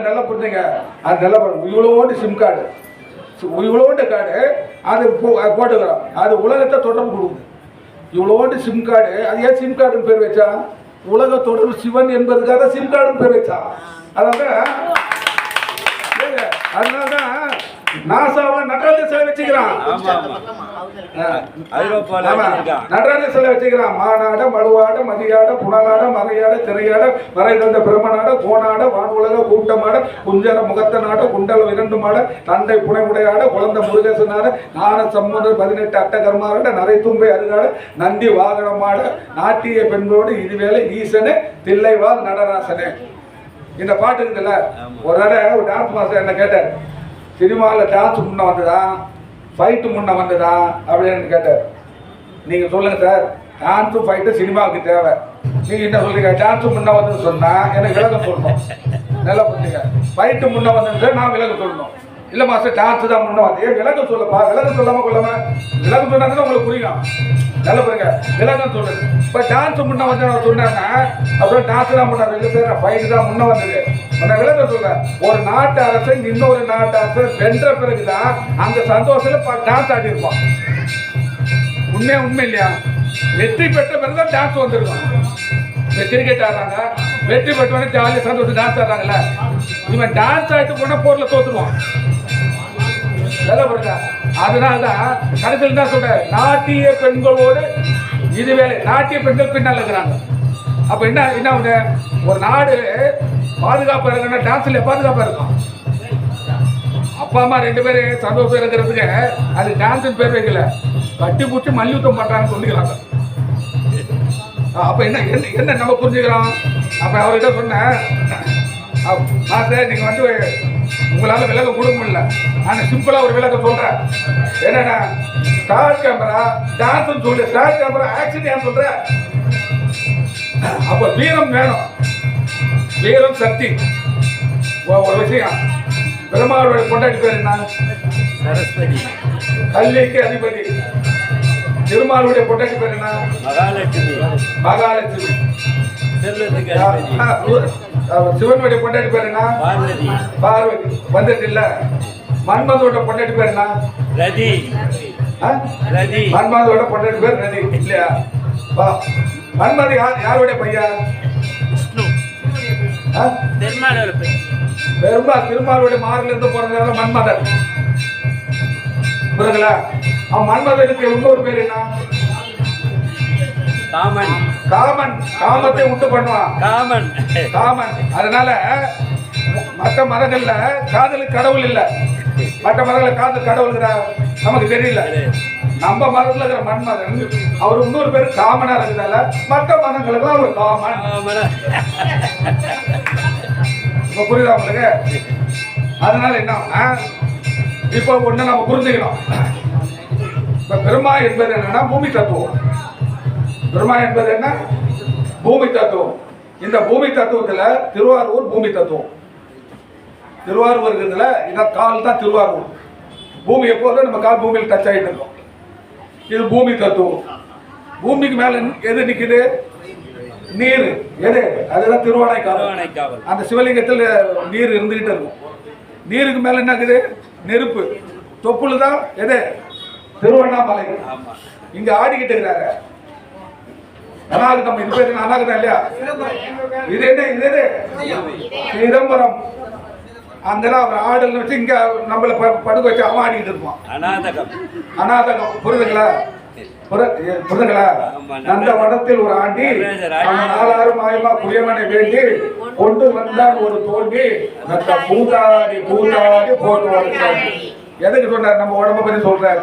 நல்லா புரிஞ்சுங்க. அது நல்லா இவ்வளோண்டு சிம் கார்டு, இவ்வளோண்டு கார்டு அது போட்டுக்கிறோம். அது உலகத்தை தொடர்பு கொடுக்குது. இவ்வளோண்டு சிம் கார்டு. அது ஏன் சிம் கார்டுன்னு பேர் வச்சா? உலக தொடர்பு சிவன் என்பதுக்காக சிம் கார்டுன்னு பேர் வச்சா. அதனாலதான் நாசாவில் நடராஜ சிலை வச்சுக்கிறான். நடராஜ சிலை வச்சுக்கிறான். மாநாட, மழுவாட, மதியாட, புனலாட, மறையாட, திரையாட, வரை தந்த பிரமநாட, கோணாட, வானுலக கூட்டமாட, குஞ்சர முகத்தநாட, குண்டல இரண்டு மாட, தந்தை புனைமுடையாட, குழந்தை முருகேசனாட, ஞான சம்பந்தர் 18 அட்டகர்மாட, நரை தும்பை அருகாட, நந்தி வாகனமாட, நாட்டிய பெண்களோடு இதுவேளை ஈசனே தில்லைவால் நடராசனே. இந்த பாட்டு இருக்குல்ல, ஒரு தடவை ஒரு டான்ஸ் மாஸ்டர் என்ன கேட்டார், சினிமாவில் டான்ஸ் முன்ன வந்ததா ஃபைட்டு முன்ன வந்ததா அப்படின்னு கேட்டார். நீங்கள் சொல்லுங்கள் சார், டான்ஸும் ஃபைட்டு சினிமாவுக்கு தேவை. நீங்கள் என்ன சொல்றீங்க? டான்ஸும் முன்ன வந்ததுன்னு சொன்னால் எனக்கு விலகம் சொல்லணும். நல்லா புரிஞ்சுங்க. ஃபைட்டு முன்ன வந்தது சார், நான் விலகம் சொல்லணும். இல்லை மாஸ்டர் டான்ஸ் தான் முன்ன வந்து விலகம் சொல்லப்பா. விலகம் சொல்லாமல் கொள்ளாம விலகம் சொன்னாங்கன்னா உங்களுக்கு புரியும். நல்லா பாருங்க, விலகம் சொல்லுது. இப்போ டான்ஸ் முன்ன வந்து சொன்னாங்க, அப்புறம் டான்ஸ் தான் முன்ன இல்லை சார், ஃபைட்டு தான் முன்ன வந்தது. நான் விலகம் சொல்றேன். ஒரு நாட்டு அரசு இன்னொரு நாட்டு அரசு வென்ற பிறகுதான் அந்த சந்தோஷத்துல டான்ஸ் ஆடி இருப்பான். உண்மை இல்லையா? வெற்றி பெற்ற பிறகுதான் டான்ஸ் வந்துருக்கும். கிரிக்கெட் ஆடுறாங்க, வெற்றி பெற்றவனே ஜாலியாக சந்தோஷம் டான்ஸ் ஆடுறாங்கல்ல. இவன் டான்ஸ் ஆடிட்டு போனா போர்ல தோத்துருவான். அதனாலதான் கடைசியில் தான் சொல்ற, நாட்டிய பெண்களோடு இதுவேளை நாட்டிய பெண்கள் பின்னால் இருக்கிறாங்க. அப்ப என்ன ஒரு நாடு பாதுகாப்பா இருக்குன்னா டான்ஸ்ல பாதுகாப்பா இருக்கும். அப்பா அம்மா 2 பேரும் சந்தோஷம் இருக்கிறதுக்கு அது டான்ஸ் பேர் வைக்கல, கட்டி பூச்சி மல்யுத்தம் பண்றாங்கன்னு சொல்லிக்கிறாங்க. அப்ப என்ன நம்ம புரிஞ்சுக்கிறோம்? அப்ப அவர்கிட்ட சொன்னேன், நீங்க வந்து உங்களால விலகம் கொடுக்க முடியல, ஆனா சிம்பிளா ஒரு விலகம் சொல்றேன். என்னன்னா ஸ்டார் கேமரா டான்ஸ் சொல்லு, ஸ்டார் கேமரா ஆக்ஷன் ஏன் சொல்ற? அப்ப வீரம் வேணும், வீரம் சக்தி. ஒரு விஷயம், பெருமாளுடைய கொண்டாடி பேர் என்ன? சரஸ்வதி. கல்விக்கு அதிபதி. திருமாலுடைய கொண்டாடி பேர் என்ன? மகாலட்சுமி. சிவனுடைய கொண்டாடி பேர் என்ன? பார்வதி. வந்துட்டு இல்ல. மன்மதோட கொண்டாடி பேர் என்ன? ரதி. மன்மதோட கொண்டாடி பேர் ரதி இல்லையா? மன்மதி யாருடைய பையன்? திருமாலுடைய மாரில இருந்து பிறந்ததால மன்மதன். புரியுதுங்களா? அவன் மன்மதனுக்கு இன்னொரு பேர் என்ன? காமன். காமன். காமத்தை உண்டு பண்ணுவான். காமன். அதனால மற்ற மதங்கள்ல காதலுக்கு கடவுள் இல்ல. மற்ற மதங்கள்ல காதல் கடவுள் நமக்கு தெரியல. நம்ம மதத்துல இருக்கிற மன்மதன் அவர் இன்னொரு பேர் காமனா இருக்கிறதால மற்ற மதங்களுக்கு அவர் காமன். புரியுதா உங்களுக்கு? அதனால என்ன இப்ப ஒண்ணு நம்ம புரிஞ்சுக்கணும். இப்ப பெருமா என்பது என்னன்னா பூமி தத்துவம். பெருமா என்பது என்ன? பூமி தத்துவம். இந்த பூமி தத்துவத்துல திருவாரூர் பூமி தத்துவம். திருவாரூர் இருக்கிறதுல இந்த கால் தான் திருவாரூர். பூமி எப்போதும் நம்ம கால் பூமியில் டச் ஆகிட்டு இருக்கோம். இது பூமி தத்துவம். பூமிக்கு மேல எது நிக்குது? நீர். எது? அதுதான் திருவானைக்காவல். அந்த சிவலிங்கத்தில் நீர் இருந்துகிட்டு இருக்கும். நீருக்கு மேல என்ன இருக்குது? நெருப்பு. தொப்புள் தான் எது? திருவண்ணாமலை. இங்க ஆடிக்கிட்டு இருக்கிறாங்க. அநாகதம். இது பேரு அநாகதம் இல்லையா? இது என்ன? சிதம்பரம். அங்கெல்லாம் அவர் ஆடல் வச்சு இங்க நம்மள படுக்க வச்சு அவன் ஆடிக்கிட்டு இருப்பான். அநாதகம். புரியுதுங்களா? அந்த வடத்தில் ஒரு ஆண்டி நாலாறு மாயமா புயமனை வேண்டி கொண்டு வந்தான் ஒரு தோண்டி பூதாடி போட்டு வளர்த்தார். எதுக்கு சொன்னார்? நம்ம உடம்ப பத்தி சொல்றாரு.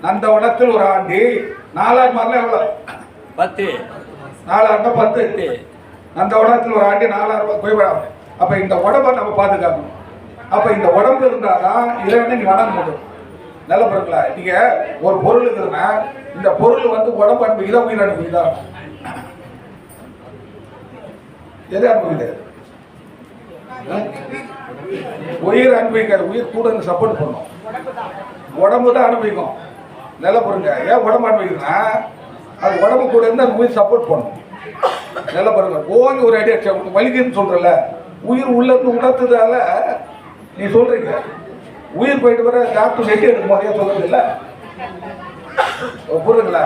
அந்த வடத்தில் ஒரு ஆண்டி 4 மாதம் எவ்வளவு? 10. 4 10. அந்த உடம்புல ஒரு ஆண்டி 4 போய். அப்ப இந்த உடம்பை நம்ம பாதுகாக்கணும். அப்ப இந்த உடம்பு இருந்தாதான் இறைவனை நீ வணங்க முடியும். நல்ல பொருட்களா? நீங்க ஒரு பொருள் இருக்குதுன்னா இந்த பொருள் வந்து உடம்பு அனுபவிக்குதா உயிர் அனுபவிக்குதா? எது அனுபவிக்குது? உயிர் அனுபவிக்காது. உயிர் கூட சப்போர்ட் பண்ணும். உடம்பு தான் அனுபவிக்கும். நல்ல பொருங்க. ஏன் உடம்பு அனுபவிக்குதுன்னா அது உடம்பு கூட இருந்து அந்த உயிர் சப்போர்ட் பண்ணும். நல்ல பாருங்க. ஓங்கி ஒரு அடி அடிச்சா வலிக்குதுன்னு சொல்றல, உயிர் உள்ளது உணர்த்துதால நீ சொல்றீங்க. உயிர் போயிட்டு வர டாக்டர் நெட்டி எடுக்கும் போதே சொல்றது இல்லை. புரியுங்களா?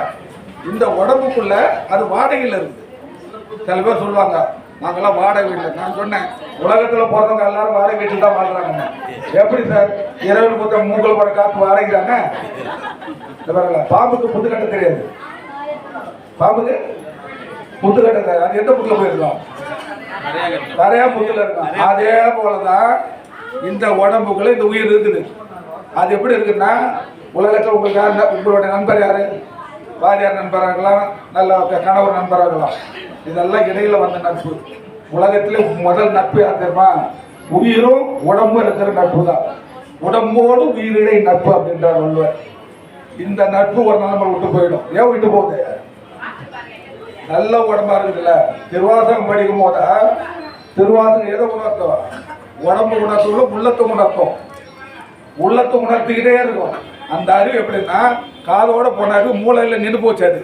இந்த உடம்புக்குள்ள அது வாடகையில் இருக்குது. சில பேர் சொல்லுவாங்க நாங்கெல்லாம் வாடகை வீட்டில். நான் சொன்னேன் உலகத்தில் பிறந்தவங்க எல்லாரும் வாடகை வீட்டில் தான் வாழ்றாங்க. எப்படி சார் இரவு மொத்தம் மூங்கல் போட காத்து வாடகைறாங்க? பாம்புக்கு புத்துக்கட்ட தெரியாது. பாம்புக்கு புத்துக்கட்ட தெரியாது. அது எந்த புத்துல போயிருக்கோம்? நிறைய புத்துல இருக்கும். அதே போலதான் இந்த உடம்புக்குள்ள இந்த உயிர் இருக்குது. அது எப்படி இருக்குன்னா உலகத்தில் உங்களுக்கு உங்களுடைய நண்பர் யாரு? வாரியார் நண்பராகலாம், நல்ல கணவர் நண்பராகலாம். இதெல்லாம் இடையில வந்த நட்பு. உலகத்திலே முதல் நட்பு யார் தெரியுமா? உயிரும் உடம்பும் இருக்கிற நட்பு தான். உடம்போடு உயிரிடை நட்பு அப்படின்றார் வள்ளுவர். இந்த நட்பு ஒரு நாள் நம்ம விட்டு போயிடும். ஏன் விட்டு போகுது? நல்ல உடம்பா இருக்குதுல்ல. திருவாசகம் படிக்கும் போத திருவாசகம் எதை உணர்த்தும்? உடம்பு உணர்த்தும், உள்ளத்தை உணர்த்தும். உள்ளத்தை உணர்த்திக்கிட்டே இருக்கும். அந்த அறிவு எப்படின்னா காதோட போன அறிவு மூளையில நின்று போச்சு. அது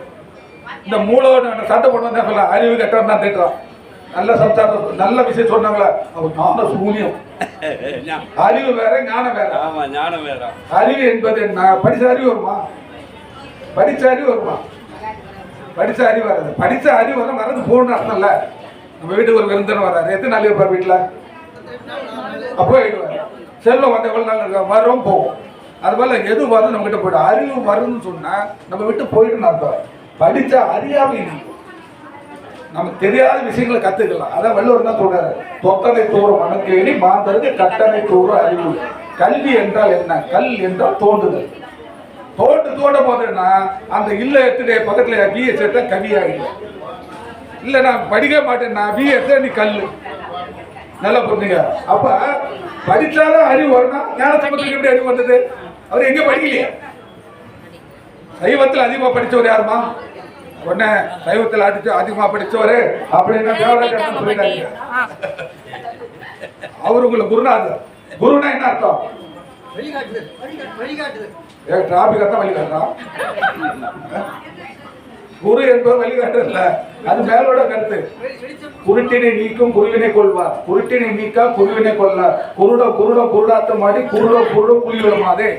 இந்த மூளோட சட்டை போட்டு வந்தா சொல்ல அறிவு கெட்டவன் தான் திட்டுறான். நல்ல சம்சாரம் நல்ல விஷயம் சொன்னாங்களா அவர் ஞான சூன்யம். அறிவு வேற ஞானம் வேற. அறிவு என்பது என்ன? படிச்ச அறிவு வருமா? படிச்ச அறிவு வருமா? படிச்ச அறிவு வராது. படிச்ச அறிவு வர வரது போகணும்னு அர்த்தம் இல்ல. நம்ம வீட்டுக்கு ஒரு விருந்தர் வராரு. எத்தனை நாள் இருப்பார் வீட்டுல? அப்போ ஆயிடுவார். செல்வம் வந்து எவ்வளவு நாள் இருக்கா? வரும் போகும். அதுபோல எது வரும் நம்ம கிட்ட போயிடும். அறிவு வரும்னு சொன்னா நம்ம விட்டு போயிட்டு அர்த்தம். படிச்சா அறியாமை நமக்கு தெரியாத விஷயங்களை கத்துக்கலாம். அதான் வள்ளுவர் தான் சொல்றாரு, தொட்டனை தூரம் மனக்கேணி மாந்தருக்கு கட்டணை தூரம் அறிவு. கல்வி என்றால் என்ன? கல் என்றால் தோண்டுதல். தோண்ட போதுன்னா அந்த இல்ல எடுத்துட்டு பக்கத்துல பிஎஸ் எடுத்தா கவி ஆகிடும். இல்ல நான் படிக்க மாட்டேன்னா பிஎஸ் நீ கல்லு. நல்லா புரிஞ்சுங்க. அப்ப படிச்சாலும் அறிவு வரணும். ஞான சம்பந்தத்துக்கு எப்படி அறிவு வந்தது? அவர் எங்க படிக்கலையா? சைவத்தில் அதிகமா படிச்சவர் யாருமா? உடனே சைவத்தில் அதிகமா படிச்சவரு அப்படின்னா தேவராஜன் சொல்லிட்டாங்க. அவரு உங்களுக்கு குருநாதர். குருனா என்ன அர்த்தம்? டிராபிக் தான் வழிகாட்டுறான். குரு என்பது வழிகாட்டு இல்ல, அது மேலோட கருத்து. குருட்டினை நீக்கும் குருவினை கொள்வார். குருட்டினை நீக்கா குருவினை கொள்ளார். குருடாத்தம் மாடி குருட புலி விடுமாதே.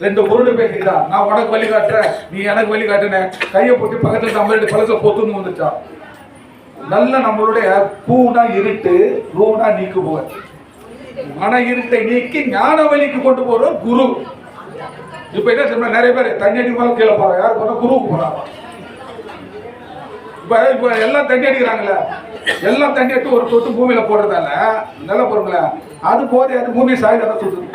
ரெண்டு குருடு பேசிக்கிட்டான். நான் உனக்கு வழிகாட்டுறேன், நீ எனக்கு வழிகாட்டுன. கையை போட்டு பக்கத்துல நம்ம பழச பொத்துன்னு வந்துச்சான். நல்ல நம்மளுடைய பூனா இருட்டு, ரூனா நீக்குவோர். மன இருட்டை நீக்கி ஞான வழிக்கு கொண்டு போறோம் குரு. இப்ப என்ன சொல்ற? நிறைய பேர் தண்ணி அடிப்பாலும் கீழே போறாங்க. யாரு போனா? குருவுக்கு போறாங்க. இப்ப எல்லாம் தண்ணி அடிக்கிறாங்களே, எல்லாம் தண்ணி எடுத்து ஒரு தொட்டு பூமியில போடுறதால நல்லா போறோங்கள, அது போதே அது பூமி சாய்தான் சுத்துது.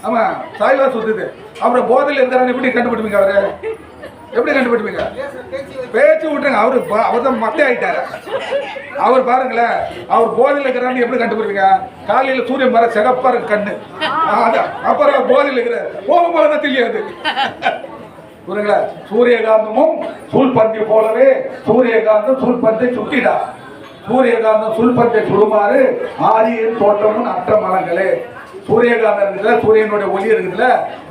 ஆமா, சாய்வா சுத்துது. அப்புறம் போதையில் இருக்கிறான்னு எப்படி கண்டுபிடிப்பீங்க? அவரு எப்படி கண்டுபிடிப்பீங்க? பேச்சு விட்டுருங்க. அவர் தான் மட்டை ஆயிட்டாரு. அவர் பாருங்களேன், அவர் போதையில் இருக்கிறான்னு எப்படி கண்டுபிடிப்பீங்க? காலையில சூரியன் வர சிகப்பா இருக்கு கண்ணு. அப்புறம் போதையில் இருக்கிறார் போகும் போலதான் தெரியாது. புரியுங்களா? சூரியகாந்தமும் சூழ்பந்தி போலவே சூரியகாந்தம் சூழ்பந்தை சுட்டிடா. சூரியகாந்தம் சூழ்பந்தை சுடுமாறு ஆரியின் தோட்டமும் அற்ற மரங்களே. சூரியகாந்தம் இருக்குல்ல, சூரியனுடைய ஒளி இருக்குதுல்ல,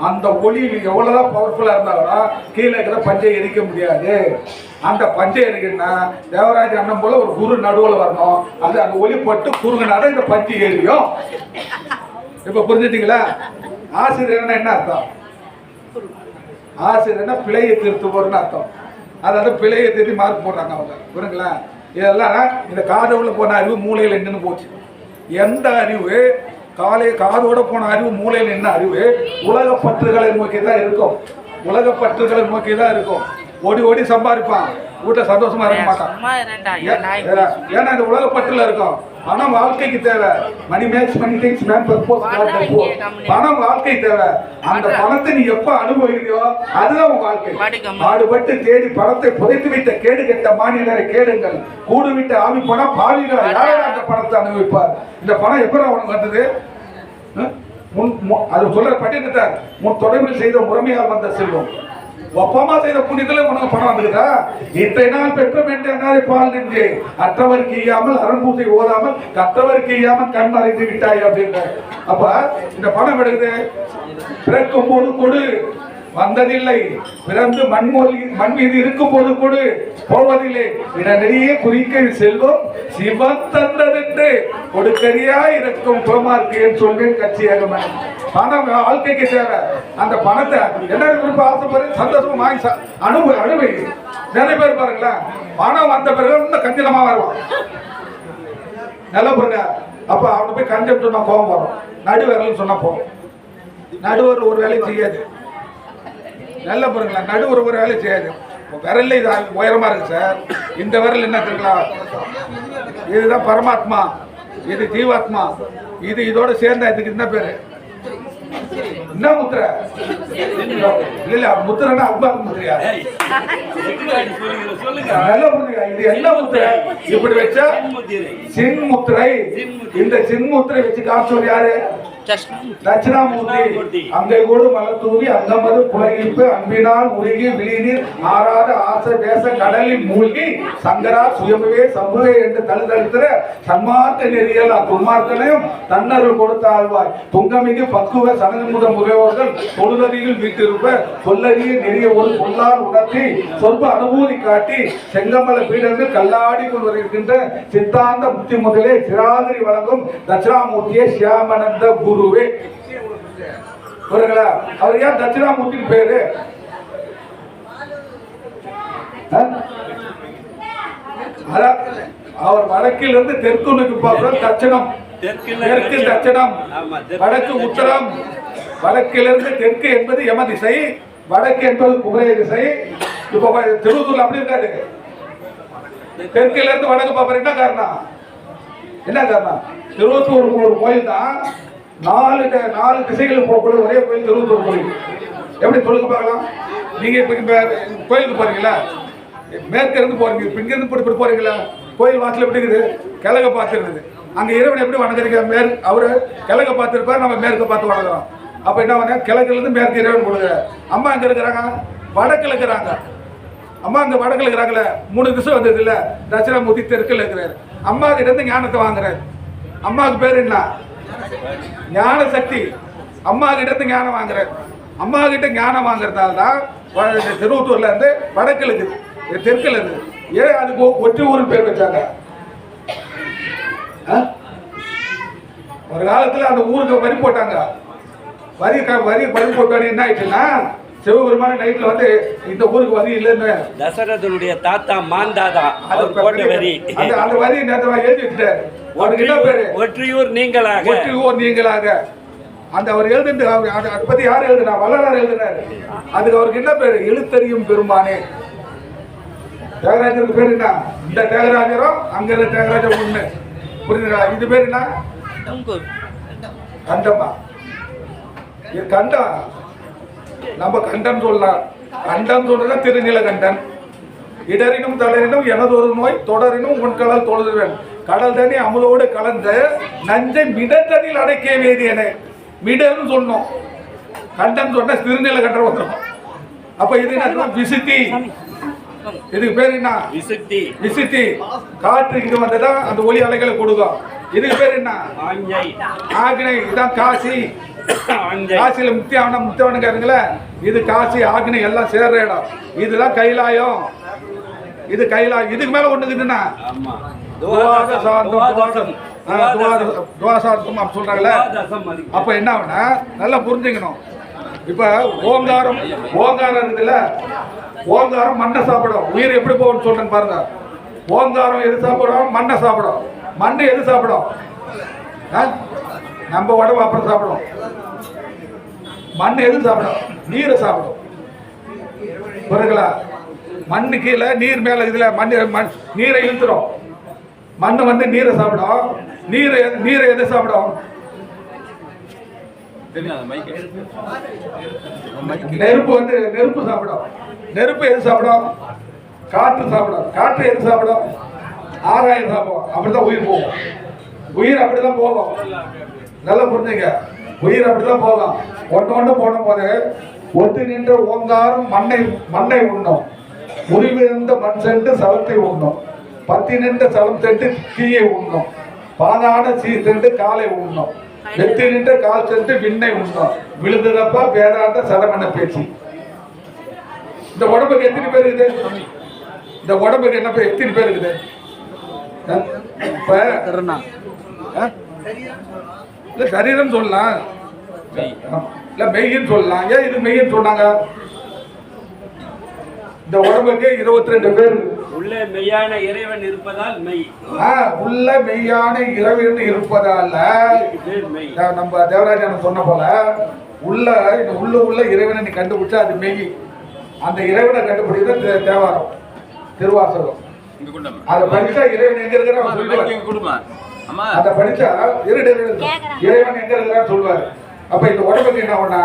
அந்த ஒளி எவ்வளவுதான் பவர்ஃபுல்லா இருந்தாலும் கீழே இருக்கிற பஞ்சை எரிக்க முடியாது. அந்த பஞ்சை எரிக்கணும்னா தேவராஜ அண்ணன் போல ஒரு குரு நடுவில் வரணும். அது அந்த ஒளி பட்டு குறுங்கினாதான் இந்த பஞ்சு எரியும். இப்ப புரிஞ்சுட்டீங்களா? ஆசிரியர்னா என்ன அர்த்தம்? ஆசிரியர்னா பிழையை திருத்துவோர்னு அர்த்தம். அதாவது பிழையை திருத்தி மார்க் போடுறாங்க அவங்க. புரியுங்களா? இதெல்லாம் இந்த காதோட போன அறிவு மூளையில் நின்று போச்சு. எந்த அறிவு காதோட போன அறிவு மூளையில் என்ன அறிவு? உலக பற்றுகளை நோக்கி தான் இருக்கும். உலக பற்றுகளை நோக்கி தான் இருக்கும். ஓடி ஓடி சம்பாதிப்பான், வீட்டை சந்தோஷமா இருக்க மாட்டான். ஏன்னா இந்த உலக பற்றுல இருக்கும். பணம் வாழ்க்கைக்கு தேவை. மணி மேக்ஸ் மணி திங்ஸ் மேன் பர்பஸ். பணம் வாழ்க்கை தேவை. அந்த பணத்தை நீ எப்ப அனுபவிக்கிறியோ அதுதான் உன் வாழ்க்கை. பாடுபட்டு தேடி பணத்தை புதைத்து விட்ட கேடு கெட்ட மாநிலரை கேடுங்கள். கூடு விட்டு ஆவி பணம் பாவிகள் யாரும் அந்த பணத்தை அனுபவிப்பார். இந்த பணம் எப்ப உனக்கு வந்தது? அது சொல்ற பட்டினத்தை முன் தொடர்பில் செய்த முறைமையால் வந்த செல்வம். ஒப்பமா செய்த புண்ணியத்துல உனக்கு பணம் வந்துருக்கா? இத்தனை நாள் பெற்றம் என்று பால் நின்று அற்றவருக்கு ஈயாமல் அரண்பூசை ஓதாமல் கற்றவருக்கு ஈயாமல் கண் மறைந்து விட்டாய் அப்படின்ற. அப்ப இந்த பணம் எடுக்குது பிறக்கும் போது கொடு, வந்ததில்லை. பிறந்து மண் மீது இருக்கும் போது கொடு போவதில்லை. இடனடியே குறிக்க செல்வம் சிவம் தந்ததென்று கொடுக்கறியா இருக்கும் புறமார்க்கேன்னு சொல்வேன் கட்சியாக. பணம் வாழ்க்கைக்கு தேவை. அந்த பணத்தை என்ன விருப்ப ஆசைப்படுற சந்தோஷமா வாங்கி அனுபவி. நிறைய பேர் பாருங்களேன், பணம் வந்த பிறகு இன்னும் கஞ்சிலமா வருவான். நல்ல பாருங்க. அப்ப அவனை போய் கஞ்சம் சொன்னா கோபம் வரும். நடுவரல் சொன்னா போகும். நடுவர் ஒரு வேலையும் செய்யாது. நல்ல பாருங்களா, நடுவர் ஒரு வேலையும் செய்யாது. விரல்ல இது உயரமா இருக்கு சார். இந்த விரல் என்ன தெரியுங்களா, இதுதான் பரமாத்மா, இது ஜீவாத்மா, இது இதோட சேர்ந்தா இதுக்கு என்ன பேரு? என்ன முத்திரை? இல்ல முத்திரனா அம்பா முத்திரையா? இது என்ன முத்திரை? இப்படி வச்சா சின்முத்திரை. இந்த சின்முத்திரை வச்சு காமிச்சவர் யாரு? தட்சிணாமூர்த்தி. அங்கே கூட மலர் தூவி அங்கமது புலகிப்பு அன்பினால் உருகி விழிநீர் ஆறாத ஆசை பேச கடலில் மூழ்கி சங்கரா சுயம்புவே சம்புவே என்று தழுதழுத்துற சன்மார்க்க நெறியல் துன்மார்க்கனையும் தன்னருள் கொடுத்த ஆழ்வாய் துங்கமிகு பக்குவ சனமுக முறையோர்கள் தொழுதறியில் வீட்டிருப்ப சொல்லறிய நெறிய ஒரு சொல்லால் உணர்த்தி சொற்ப அனுபூதி காட்டி செங்கமல பீடங்கள் கல்லாடி கொண்டு வருகின்ற சித்தாந்த முத்தி முதலே சிராதிரி வழங்கும் தட்சிணாமூர்த்தியே சியாமனந்த குருவே. அவர் ஏன் தட்சிணாமூர்த்தி பேரு? அவர் வடக்கில் இருந்து தெற்கு நோக்கி பார்க்கிறார். தட்சிணம், தெற்கு தட்சிணம், வடக்கு உத்தரம். வடக்கிலிருந்து தெற்கு என்பது யம திசை, வடக்கு என்பது குபேர திசை. இப்ப திருவத்தூர்ல அப்படி இருக்காது. தெற்குல இருந்து வடக்கு பார்ப்பற என்ன காரணம்? என்ன காரணம்? திருவத்தூர் ஒரு கோயில் தான். நாலு திசைகளுக்கு போகக்கூடிய ஒரே கோயில் திருவத்தூர் கோயில். எப்படி தொழுக பார்க்கலாம்? நீங்க இப்ப கோயிலுக்கு போறீங்களா, மேற்க இருந்து போறீங்க, இங்க இருந்து இப்படி போறீங்களா, கோயில் வாசல் எப்படி இருக்குது? கிழக்க பார்த்து இருக்குது. அங்க இறைவன் எப்படி வணங்குறீங்க? அவரு கிழக்க பார்த்துருப்பாரு, நம்ம மேற்க பார்த்து வணங்குறோம். அப்ப என்ன பண்ண, கிழக்குல இருந்து மேற்கு இறைவன் கொடுங்க. அம்மா அங்க இருக்கிறாங்க, வடக்குல இருக்கிறாங்க. அம்மா அங்க வடக்குல இருக்கிறாங்களே, 3 திசை வந்தது இல்ல. தட்சிணாமூர்த்தி தெற்குல இருக்கிறாரு. அம்மா கிட்ட இருந்து ஞானத்தை வாங்குறாரு. அம்மாவுக்கு பேர் என்ன? ஞான சக்தி. அம்மா கிட்ட இருந்து ஞானம் வாங்குறாரு. அம்மா கிட்ட ஞானம் வாங்குறதால தான் திருவத்தூர்ல இருந்து வடக்குல இருக்குது, தெற்குல இருக்குது. ஏன் அதுக்கு ஒற்றை ஊர் பேர் வச்சாங்க? ஒரு காலத்துல அந்த ஊருக்கு வரி போட்டாங்க. வரி போட்டாங்க. என்ன ஆயிடுச்சுன்னா, சிவபெருமான நைட்ல வந்து இந்த ஊருக்கு வரி இல்லைன்னு தசரதனுடைய தாத்தா மாந்தாதா அவர் போட்ட வரி, அந்த வரி நேரத்தை எழுதி வச்சுட்டாரு. அவருக்கு என்ன பேரு? ஒற்றியூர் நீங்களாக. ஒற்றியூர் நீங்களாக. அந்த அவர் எழுதுண்டு அதை பத்தி யார் எழுதுனா? வள்ளலார் எழுதினாரு. அதுக்கு அவருக்கு என்ன பேரு? எழுத்தறியும் பெருமானே. தியாகராஜருக்கு பேர் என்ன? இந்த தியாகராஜரும் அங்க இருந்த தியாகராஜர் ஒண்ணு. புரியுதுங்களா? இது பேர் என்ன? கண்டமா. இது கண்டம். நம்ம கண்டம் சொல்லலாம். கண்டம் சொல்றதா திருநீலகண்டன். இடரினும் தளரினும் எனது ஒரு நோய் தொடரினும் உன் கடல் தொழுதுவேன். கடல் தண்ணி அமுதோடு கலந்த நஞ்சை மிடத்தனில் அடைக்க வேதியனே. மிடன்னு சொன்னோம். கண்டம் சொன்ன திருநீலகண்டன் வந்துடும். அப்ப இது என்ன? விசுத்தி. இதுக்கு பேர் என்ன? விசுத்தி. விசுத்தி. காற்று இங்க வந்ததா அந்த ஒளி அலைகளை கொடுக்கும். இதுக்கு பேர் என்ன? ஆக்னை. இதான் காசி. காசியில முத்தியாவனுங்கிறீங்களே, இது காசி ஆக்னை எல்லாம் சேர்ற இடம். இதுதான் கைலாயம். இது கைலாயம். இதுக்கு மேல ஒண்ணுக்குதுன்னா சொல்றாங்கல்ல. அப்ப என்ன ஆகுனா, நல்லா புரிஞ்சுக்கணும். இப்ப ஓங்காரம் இருக்குதுல்ல, ஓங்காரம் மண்ணை சாப்பிடும். உயிர் எப்படி போகும்னு சொல்றேன்னு பாருங்க. ஓங்காரம் எது சாப்பிடும்? மண்ணை சாப்பிடும். மண்ணு எது சாப்பிடும்? நம்ம உடம்பு அப்புறம் சாப்பிடும். மண் எது சாப்பிடும்? நீரை சாப்பிடும். புரியுங்களா? மண்ணு கீழே நீர் மேல இதுல நீரை இழுத்துரும். மண்ணு வந்து நீரை சாப்பிடும். நீரை எது சாப்பிடும்? நெருப்பு வந்து நெருப்பு சாப்பிடும். நெருப்பு எது சாப்பிடும்? காற்று சாப்பிடும். காற்று எது சாப்பிடும்? ஆகாயம் சாப்பிடும். அப்படிதான் உயிர் போகும். உயிர் அப்படிதான் போகும். நல்லா புரிஞ்சுங்க. உயிர் அப்படிதான் போகும். ஒன்று போன போது ஒட்டு நின்ற ஓங்காரம் மண்ணை உண்ணும். உருவிருந்த மண் சென்று சலத்தை உண்ணும். பத்தி நின்ற சலம் சென்று தீயை உண்ணும். பாதான சீர் சென்று காலை உண்ணும். வெத்தி நின்ற கால் சென்று விண்ணை உண்ணும். விழுதுறப்பா வேதாந்த சரமண பேச்சு. இந்த உடம்புக்கு எத்தனை பேர் இருக்குது? இந்த உடம்புக்கு என்ன பேர், எத்தனை பேர் இருக்குது? இப்ப இல்ல சரீரம் சொல்லலாம், இல்ல மெய்ன்னு சொல்லலாம். ஏன் இது மெய்ன்னு சொன்னாங்க? இந்த உடம்புக்கு 22 பேர் உள்ள மெய்யான இறைவன் இருப்பதால் மெய். உள்ள மெய்யான இறைவன் இருப்பதால மெய். நம்ம தேவராஜன் சொன்ன போல உள்ள இறைவனை நீ கண்டுபிடிச்சா அது மெய். அந்த இறைவனை கண்டுபிடிக்கிறது தேவாரம், திருவாசகம். அதை படிச்சா இறைவன் எங்க இருக்கிறான், அதை படிச்சா இறைவன் எங்க இருக்கிறான்னு சொல்லுவாரு. அப்ப இந்த உடம்புக்கு என்ன பண்ணா,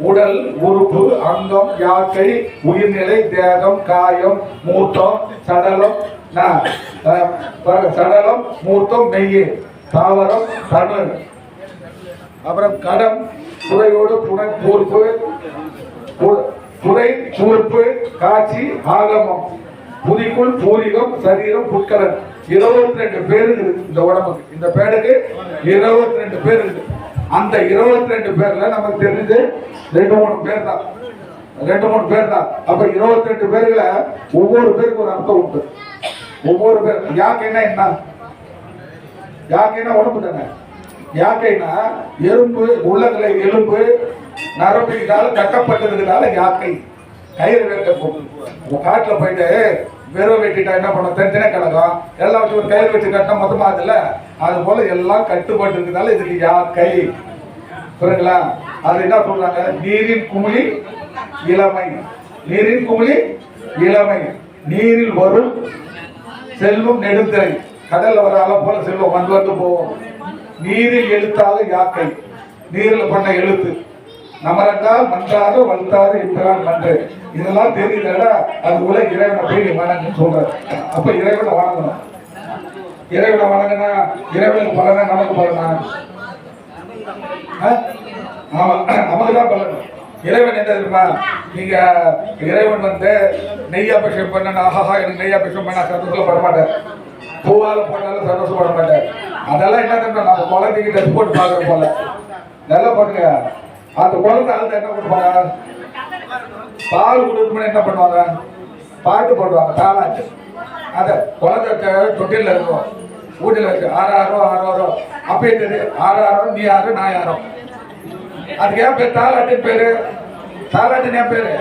உடல், உறுப்பு, அங்கம், யாக்கை, உயிர்நிலை, தேகம், காயம், மூர்த்தம், சடலம், சடலம், மூர்த்தம், மெய்யே, தாவரம், தனு, அப்புறம் கடம், துறையோடு துணை, பொறுப்பு, துறை, கூர்ப்பு, காட்சி, ஆகமம், புதிக்குள், பூரிகம், சரீரம், புட்கலன். 22 பேர் இருக்குது இந்த உடம்புக்கு. இந்த பேருக்கு 22 பேர் இருக்கு. அந்த 22 பேர்ல நமக்கு தெரிஞ்சு 2-3 பேர் தான், 2-3 பேர் தான். அப்ப 22 பேர்ல ஒவ்வொரு பேருக்கு ஒரு அர்த்தம் உண்டு. ஒவ்வொரு பேர் யாக்கைன்னா என்ன? யாக்கைன்னா உடம்பு தானே. யாக்கைன்னா எறும்பு, உள்ளங்களை எலும்பு நரம்பினால கட்டப்பட்டதுனால யாக்கை. கயிறு வெட்ட காட்டுல போயிட்டு வெறும் வெட்டிட்டா என்ன பண்ண, தனித்தனே கிடக்கும். எல்லாம் வச்சு ஒரு கயிறு வச்சு கட்டினா மொத்தமா அதுல அது போல எல்லாம் கட்டுப்பட்டு இருக்கிறதால இதுக்கு யாக்கை. புரியுங்களா? அது என்ன சொல்றாங்க, நீரின் குமிழி இளமை. நீரின் குமிழி இளமை, நீரில் வரும் செல்வம் நெடுந்திரை. கடல்ல வர அலை போல செல்வம் வந்து வந்து போவோம். நீரில் எழுத்தாக யாக்கை, நீரில் பண்ண எழுத்து. நமரங்கால் மன்றாறு வந்தாறு என்றால் நன்று. இதெல்லாம் தெரியுதா? அது போல இறைவனை போய் வணங்குன்னு சொல்றாரு. அப்ப இறைவனை வணங்கணும். இறைவனை வணங்கினா இறைவனுக்கு பலனா நமக்கு பலனா? ஆமா, நமக்கு தான் பலன். இறைவன் என்ன தெரியுமா, நீங்க இறைவன் வந்து நெய்யாபிஷேகம் பண்ண, ஆஹா எனக்கு நெய்யாபிஷேகம் பண்ண சந்தோஷப்பட மாட்டேன், பூவால போட்டாலும் சந்தோஷப்பட மாட்டேன். அதெல்லாம் என்ன தெரியுமா, நம்ம குழந்தைக்கு ட்ரெஸ் போட்டு பாக்குற போல. நல்லா பாருங்க, அந்த குழந்தை அழுத என்ன பண்ணுவாங்க, பால் கொடுக்கணும்னு என்ன பண்ணுவாங்க, பாட்டு போடுவாங்க, தாளாட்டு. அதை குழந்தை தொட்டில இருக்கும், வீட்டில் வச்சு ஆறாரோ ஆறாரோ அப்பயே தெரியும், ஆறாரோ நீ யாரு நான் யாரோ. அதுக்கு ஏன் பேர் தாளாட்டின் பேரு? தாளாட்டின் ஏன் பேரு?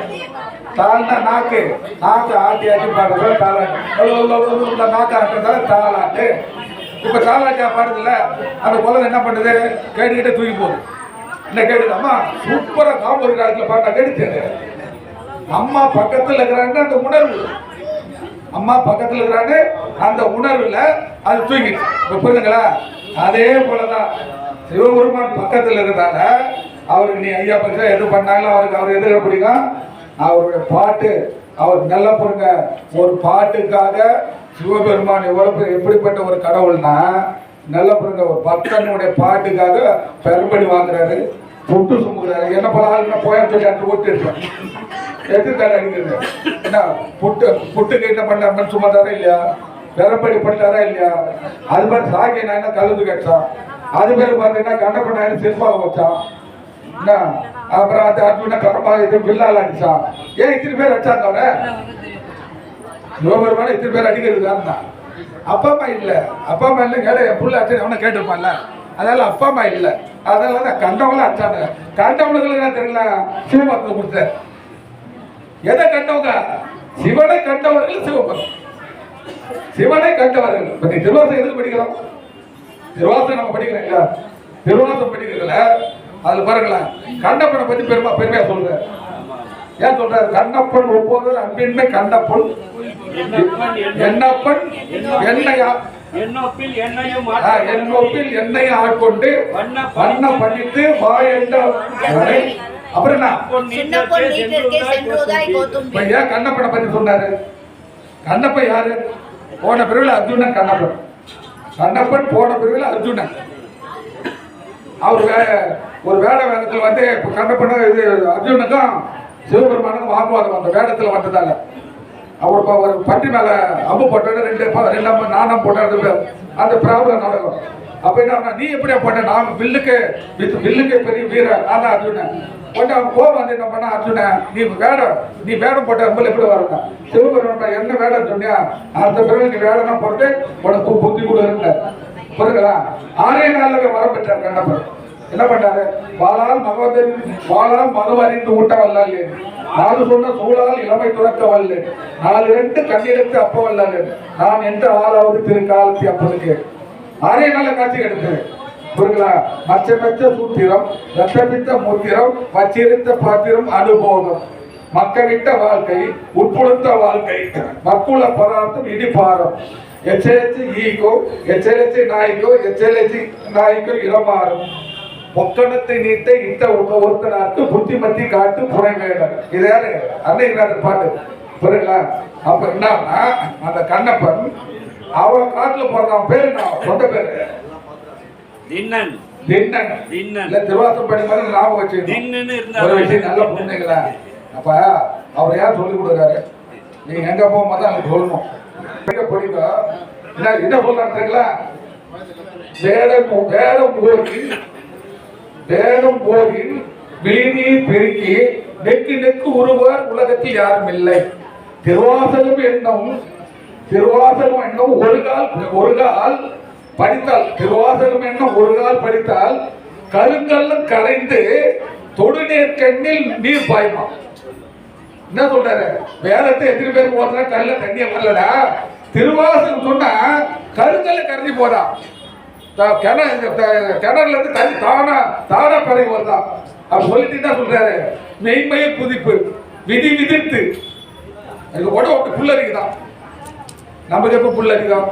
தாள்னா நாக்கு, நாக்கு ஆட்டி ஆட்டி பாடுறது தாளாட்டு. நாக்கு ஆட்டுறதால தாளாட்டு. இப்ப தாளாட்டியா பாடுறதுல அந்த குழந்தை என்ன பண்ணுது, கேட்டுக்கிட்டே தூக்கி போகுது. என்ன கேடுது, அம்மா சூப்பரா காம்பூர் காலத்துல பாட்டா கேடுச்சு. அம்மா பக்கத்துல இருக்கிறாங்க, அந்த உணர்வு, அம்மா பக்கத்துல இருக்கிறாங்க, அந்த உணர்வுல அது தூக்கிட்டு. புரியுதுங்களா? அதே போலதான் சிவபெருமான் பக்கத்துல இருந்தால அவருக்கு நீ ஐயா பரிசா எது பண்ணாலும் அவருக்கு அவர் எதுல பிடிக்கும், அவருடைய பாட்டு. அவர் நல்லா பாருங்க, ஒரு பாட்டுக்காக சிவபெருமான் எவ்வளவு எப்படிப்பட்ட ஒரு கடவுள்னா, நல்ல பாருங்க, ஒரு பக்தனுடைய பாட்டுக்காக பெரும்படி வாங்குறாரு, புட்டு சுமுகிறாரு. என்ன பல ஆளுங்க போய் சொல்லி அன்று ஓட்டு இருப்பேன் எது தடை அடிக்கிறது. என்ன புட்டுக்கு என்ன பண்ணாருன்னு சும்மாதாரா இல்லையா, பெரும்படி பண்ணாரா இல்லையா? அது மாதிரி சாக்கி நான் என்ன கலந்து கேட்டான், அது பேர் பார்த்தீங்கன்னா கண்டப்பண்ணாயிரம் சிற்பாக வச்சான். என்ன அப்புறம் அந்த அர்ஜுன கடப்பா இது பில்லால் அடிச்சான். ஏன் இத்தனை பேர் அடிச்சாங்க? அவரை சிவபெருமான இத்தனை பேர் அடிக்கிறது தான். அப்பா அம்மா இல்லை, அப்பா அம்மா இல்லை, கேட என் புள்ள அடிச்சு அவனை கேட்டுருப்பான்ல. அதனால அப்பா அம்மா இல்லை, அதனால தான் கண்டவங்களும் அடிச்சாங்க. கண்டவங்களுக்கு என்ன தெரியல, சிவபக்தத்தை கொடுத்த எதை கண்டவங்க, சிவனை கண்டவர்கள் சிவபக்தம், சிவனை கண்டவர்கள். இப்ப நீ திருவாசகம் எதுக்கு படிக்கிறோம்? திருவாசகம் நம்ம படிக்கிறோம் இல்லையா? திருவாசகம் படிக்கிறதுல அதுல பாருங்களேன், கண்ணப்பனை பத்தி பெருமையா சொல்ற. ஏன் சொல்றாரு? கண்ணப்பன் ஒவ்வொரு அன்பின்மை கண்ணப்பன் என்னப்பன் என்னையா என்னொப்பில் எண்ணெயை ஆட்கொண்டு வண்ண பண்ணிட்டு வாயண்ட. அப்புறம் என்ன ஏன் கண்ணப்பனை பத்தி சொன்னாரு? கண்ணப்பன் யாரு? போன பிரிவில் அர்ஜுனன் கண்ணப்பன். கண்ணப்பன் போன பிரிவில் அர்ஜுனன். அவர் ஒரு வேட வேதத்தில் வந்து கண்ணப்பன இது அர்ஜுனுக்கும் சிவபெருமானுக்கும் வாக்குவாதம் அந்த வேடத்தில் வந்ததால அவர் ஒரு பட்டி மேல அம்பு போட்டோட ரெண்டு நாணம் போட்டாரு. அந்த ப்ராப்ளம் நடக்கும். அப்ப என்ன நீ எப்படியா போட்ட நான் வில்லுக்கு பெரிய வீரர் நான் தான் அர்ஜுனன் உடனே அவன் கோவம் வந்து என்ன பண்ண அர்ஜுனன் நீ வேடம் போட்ட ரொம்ப எப்படி வரணும் சிவபெருமான் என்ன வேடம் சொன்னியா அடுத்த பிறகு நீ வேடம்னா போட்டு உனக்கு புத்தி கூட இருந்த புரியுங்களா 6 நாள்ல வரம் பெற்றார் கண்ணப்பர் என்ன பண்ணாரு வாளால் மது அறிந்து ஊட்ட வல்லால் நாலு சொன்ன சூழால் இளமை துறக்க வல்ல 4 கண்ணெடுத்து அப்ப வல்லால் நான் எந்த ஆளாவது திருக்காலத்தி அப்பதுக்கு 6 நாள்ல காட்சி எடுத்தேன் புரியுங்களா மச்சமெச்ச சூத்திரம் ரத்தமித்த மூத்திரம் வச்சிருத்த பாத்திரம் அனுபோகம் மக்களிட்ட வாழ்க்கை உட்புழுத்த வாழ்க்கை மக்குள பதார்த்தம் இடிபாரம் எச்சரிச்சு ஈகோ எச்சரிச்சு நாய்க்கோ இளமாறும் பொக்கணத்தை நீட்ட இட்ட ஒருத்தனாருக்கு புத்திமத்தி காட்டு புறமேடர் இது யாரு அன்னைக்கு பாட்டு புரியுங்களா அப்ப என்னன்னா அந்த கண்ணப்பன் அவன் காட்டுல போறதான் பேரு என்ன சொந்த பேரு திண்ணன் இல்ல திருவாசம் படி மாதிரி ஞாபகம் வச்சு ஒரு விஷயம் நல்லா புரிஞ்சுங்களா அப்ப அவர் யார் சொல்லி கொடுக்குறாரு நீங்க எங்க போகும்போது அங்க சொல்லணும் என்ன சொல்றாங்களா வேடம் போகின் விழிநீர் பெருக்கி நெக்கு உருவார் உலகத்தில் யாரும் இல்லை திருவாசகம் என்னும் ஒரு கால் படித்தால் திருவாசகம் என்னும் ஒரு கால் படித்தால் கருங்கல்லும் கரைந்து தொடுநீர் கண்ணில் நீர் பாய்மா என்ன சொல்றாரு வேதத்தை எத்தனை பேர் போடுறா கல்ல தண்ணிய வரலடா திருவாசகம் சொன்னா கருங்கல்ல கரைஞ்சி போதா கிணறுல இருந்து தண்ணி தானா பறவை வருதான் அப்ப சொல்லிட்டு என்ன சொல்றாரு மெய்மைய புதிப்பு விதிர்த்து உடம்பு விட்டு புல்லரிக்குதான் நமக்கு எப்ப புல்லரிக்கும்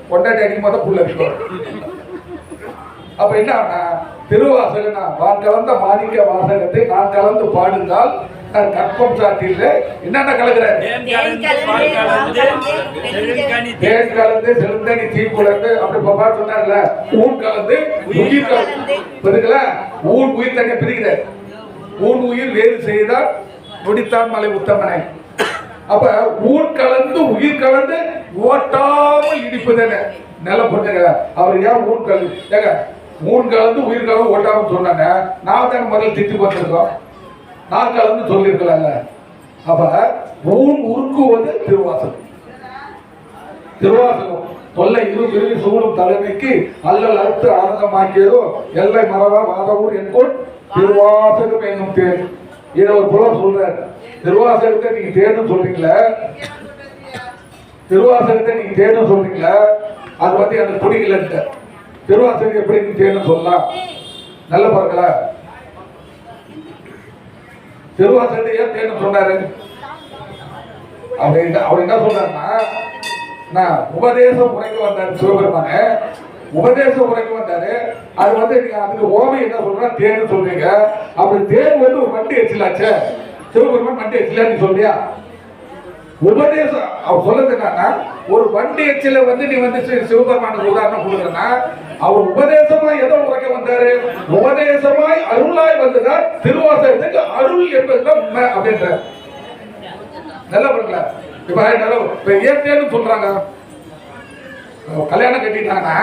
கொண்டாட்டி அடிக்கும் போது புல்லரிக்கும் அப்ப என்ன திருவாசகனா நான் கலந்த மாணிக்க வாசகத்தை நான் கலந்து பாடுங்கால் நான் கற்பம் சாட்டில என்னென்ன கலக்குறாரு தேன் கலந்து செழுந்தனி தீ குலந்து அப்படி பாட்டு சொன்னார்ல ஊன் கலந்து உயிர் கலந்து பிரிக்கல ஊன் உயிர் தனியா பிரிக்கிறார் ஊன் உயிர் வேறு செய்தால் முடித்தான் மலை உத்தமனை அப்ப ஊன் கலந்து உயிர் கலந்து ஓட்டாமல் இடிப்புதானே நில பொண்ணுங்க அவர் ஏன் ஊன் கலந்து ஏங்க ஊன் கலந்து உயிர் கலந்து ஓட்டாமல் சொன்னாங்க நான் தானே முதல்ல திட்டு வந்திருக்கோம் நான் கலந்து சொல்லியிருக்கலாங்க அப்ப ஊன் உருக்குவது திருவாசகம் தொல்லை இரு சூழும் தலைமைக்கு அல்லல் அறுத்து ஆனந்தமாக்கியதோ எல்லை மரவா வாதவூர் என்கொள் திருவாசகம் என்னும் தேர் இதை ஒரு புலவர் சொல்றாரு திருவாசகத்தை நீங்க தேடும் சொல்றீங்களா அது வந்து எனக்கு பிடிக்கல திருவாசகம் எப்படி நீங்க தேடும் சொல்லலாம் நல்ல பாருங்களா திருவாசகத்தை ஏன் தேடும் சொன்னாரு அவர் என்ன சொல்றாருன்னா உபதேசம் உரைக்க வந்தாரு சிவபெருமான உபதேசம் உரைக்க வந்தாரு அது வந்து நீங்க அதுக்கு ஓமை என்ன சொல்றா தேன்னு சொல்றீங்க அப்படி தேன் வந்து ஒரு வண்டி எச்சிலாச்சே சிவபெருமான் வண்டி எச்சிலான்னு சொல்றியா உபதேசம் அவர் சொல்றது என்னன்னா ஒரு வண்டி எச்சில வந்து நீ வந்து சிவபெருமானுக்கு உதாரணம் கொடுக்குறனா அவர் உபதேசமா எதோ உரைக்க வந்தாரு உபதேசமாய் அருளாய் வந்ததா திருவாசகத்துக்கு அருள் என்பதுதான் உண்மை அப்படின்ற நல்லா பாருங்களா இப்ப ஏன் சொல்றாங்க கல்யாணம் கட்டிட்டாங்கன்னா